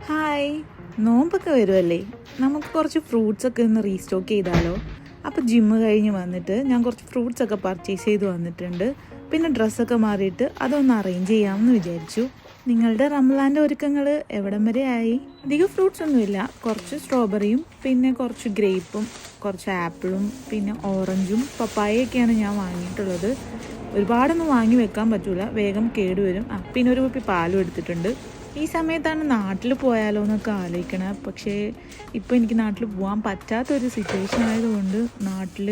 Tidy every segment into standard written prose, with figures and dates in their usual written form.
Hi, നോമ്പൊക്കെ വരുമല്ലേ? നമുക്ക് കുറച്ച് ഫ്രൂട്ട്സൊക്കെ ഒന്ന് റീസ്റ്റോക്ക് ചെയ്താലോ? അപ്പോൾ ജിമ്മ് കഴിഞ്ഞ് വന്നിട്ട് ഞാൻ കുറച്ച് ഫ്രൂട്ട്സൊക്കെ പർച്ചേസ് ചെയ്ത് വന്നിട്ടുണ്ട്. പിന്നെ ഡ്രസ്സൊക്കെ മാറിയിട്ട് അതൊന്ന് അറേഞ്ച് ചെയ്യാമെന്ന് വിചാരിച്ചു. നിങ്ങളുടെ റംലാൻ്റെ ഒരുക്കങ്ങൾ എവിടം വരെ ആയി? അധികം ഫ്രൂട്ട്സ് ഒന്നുമില്ല, കുറച്ച് സ്ട്രോബെറിയും പിന്നെ കുറച്ച് ഗ്രേപ്പും കുറച്ച് ആപ്പിളും പിന്നെ ഓറഞ്ചും പപ്പായയൊക്കെയാണ് ഞാൻ വാങ്ങിയിട്ടുള്ളത്. ഒരുപാടൊന്നും വാങ്ങി വെക്കാൻ പറ്റില്ല, വേഗം കേടുവരും. പിന്നെ ഒരു കുപ്പി പാലും എടുത്തിട്ടുണ്ട്. ഈ സമയത്താണ് നാട്ടിൽ പോയാലോ എന്നൊക്കെ ആലോചിക്കണത്. പക്ഷേ ഇപ്പോൾ എനിക്ക് നാട്ടിൽ പോകാൻ പറ്റാത്തൊരു സിറ്റുവേഷൻ ആയതുകൊണ്ട് നാട്ടിൽ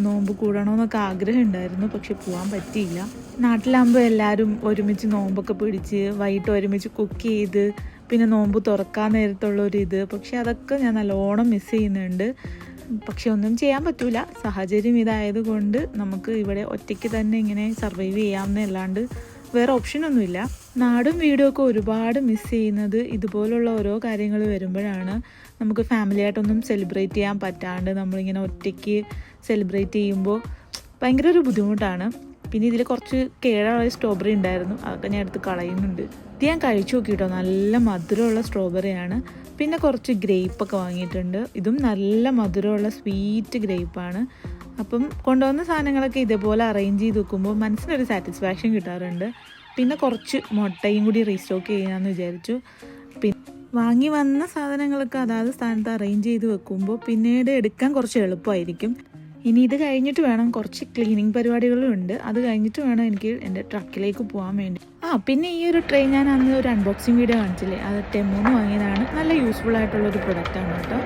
നോമ്പ് കൂടണമെന്നൊക്കെ ആഗ്രഹം ഉണ്ടായിരുന്നു, പക്ഷെ പോകാൻ പറ്റിയില്ല. നാട്ടിലാകുമ്പോൾ എല്ലാവരും ഒരുമിച്ച് നോമ്പൊക്കെ പിടിച്ച് വൈകിട്ട് ഒരുമിച്ച് കുക്ക് ചെയ്ത് പിന്നെ നോമ്പ് തുറക്കാൻ നേരത്തുള്ളൊരിത്, പക്ഷെ അതൊക്കെ ഞാൻ നല്ലോണം മിസ് ചെയ്യുന്നുണ്ട്. പക്ഷെ ഒന്നും ചെയ്യാൻ പറ്റൂല, സാഹചര്യം ഇതായതുകൊണ്ട് നമുക്ക് ഇവിടെ ഒറ്റയ്ക്ക് തന്നെ ഇങ്ങനെ സർവൈവ് ചെയ്യാമെന്നല്ലാണ്ട് വേറെ ഓപ്ഷനൊന്നുമില്ല. നാടും വീടും ഒക്കെ ഒരുപാട് മിസ് ചെയ്യുന്നത് ഇതുപോലുള്ള ഓരോ കാര്യങ്ങൾ വരുമ്പോഴാണ്. നമുക്ക് ഫാമിലിയായിട്ടൊന്നും സെലിബ്രേറ്റ് ചെയ്യാൻ പറ്റാണ്ട് നമ്മളിങ്ങനെ ഒറ്റയ്ക്ക് സെലിബ്രേറ്റ് ചെയ്യുമ്പോൾ ഭയങ്കര ഒരു ബുദ്ധിമുട്ടാണ്. പിന്നെ ഇതിൽ കുറച്ച് കേടുള്ള സ്ട്രോബെറി ഉണ്ടായിരുന്നു, അതൊക്കെ ഞാൻ എടുത്ത് കളയുന്നുണ്ട്. ഇത് ഞാൻ കഴിച്ചു നോക്കിയിട്ടോ, നല്ല മധുരമുള്ള സ്ട്രോബെറിയാണ്. പിന്നെ കുറച്ച് ഗ്രേപ്പൊക്കെ വാങ്ങിയിട്ടുണ്ട്, ഇതും നല്ല മധുരമുള്ള സ്വീറ്റ് ഗ്രേപ്പാണ്. അപ്പം കൊണ്ടുവന്ന സാധനങ്ങളൊക്കെ ഇതേപോലെ അറേഞ്ച് ചെയ്ത് വെക്കുമ്പോൾ മനസ്സിനൊരു സാറ്റിസ്ഫാക്ഷൻ കിട്ടാറുണ്ട്. പിന്നെ കുറച്ച് മുട്ടയും കൂടി റീസ്റ്റോക്ക് ചെയ്യാമെന്ന് വിചാരിച്ചു. പിന്നെ വാങ്ങി വന്ന സാധനങ്ങളൊക്കെ അതാത് സ്ഥാനത്ത് അറേഞ്ച് ചെയ്ത് വെക്കുമ്പോൾ പിന്നീട് എടുക്കാൻ കുറച്ച് എളുപ്പമായിരിക്കും. ഇനി ഇത് കഴിഞ്ഞിട്ട് വേണം, കുറച്ച് ക്ലീനിങ് പരിപാടികളും ഉണ്ട്, അത് കഴിഞ്ഞിട്ട് വേണം എനിക്ക് എൻ്റെ ട്രക്കിലേക്ക് പോകാൻ വേണ്ടി. പിന്നെ ഈ ഒരു ട്രേ ഞാൻ അന്ന് ഒരു അൺബോക്സിങ് വീഡിയോ കാണിച്ചില്ലേ, അത് ടെമോന്ന് വാങ്ങിയതാണ്. നല്ല യൂസ്ഫുൾ ആയിട്ടുള്ളൊരു പ്രൊഡക്റ്റാണ് കേട്ടോ.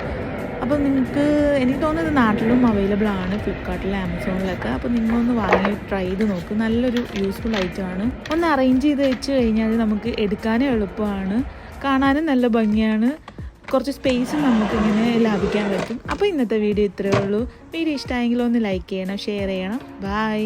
അപ്പോൾ നിങ്ങൾക്ക്, എനിക്ക് തോന്നുന്നത് നാട്ടിലും അവൈലബിൾ ആണ്, ഫ്ലിപ്കാർട്ടിലും ആമസോണിലൊക്കെ. അപ്പോൾ നിങ്ങളൊന്ന് വാങ്ങി ട്രൈ ചെയ്ത് നോക്ക്, നല്ലൊരു യൂസ്ഫുൾ ഐറ്റമാണ്. ഒന്ന് അറേഞ്ച് ചെയ്ത് വെച്ച് കഴിഞ്ഞാൽ നമുക്ക് എടുക്കാനും എളുപ്പമാണ്, കാണാനും നല്ല ഭംഗിയാണ്, കുറച്ച് സ്പേസും നമുക്കിങ്ങനെ ലാഭിക്കാൻ പറ്റും. അപ്പോൾ ഇന്നത്തെ വീഡിയോ ഇത്രയേ ഉള്ളൂ. വീഡിയോ ഇഷ്ടമായെങ്കിൽ ഒന്ന് ലൈക്ക് ചെയ്യണം, ഷെയർ ചെയ്യണം. ബൈ.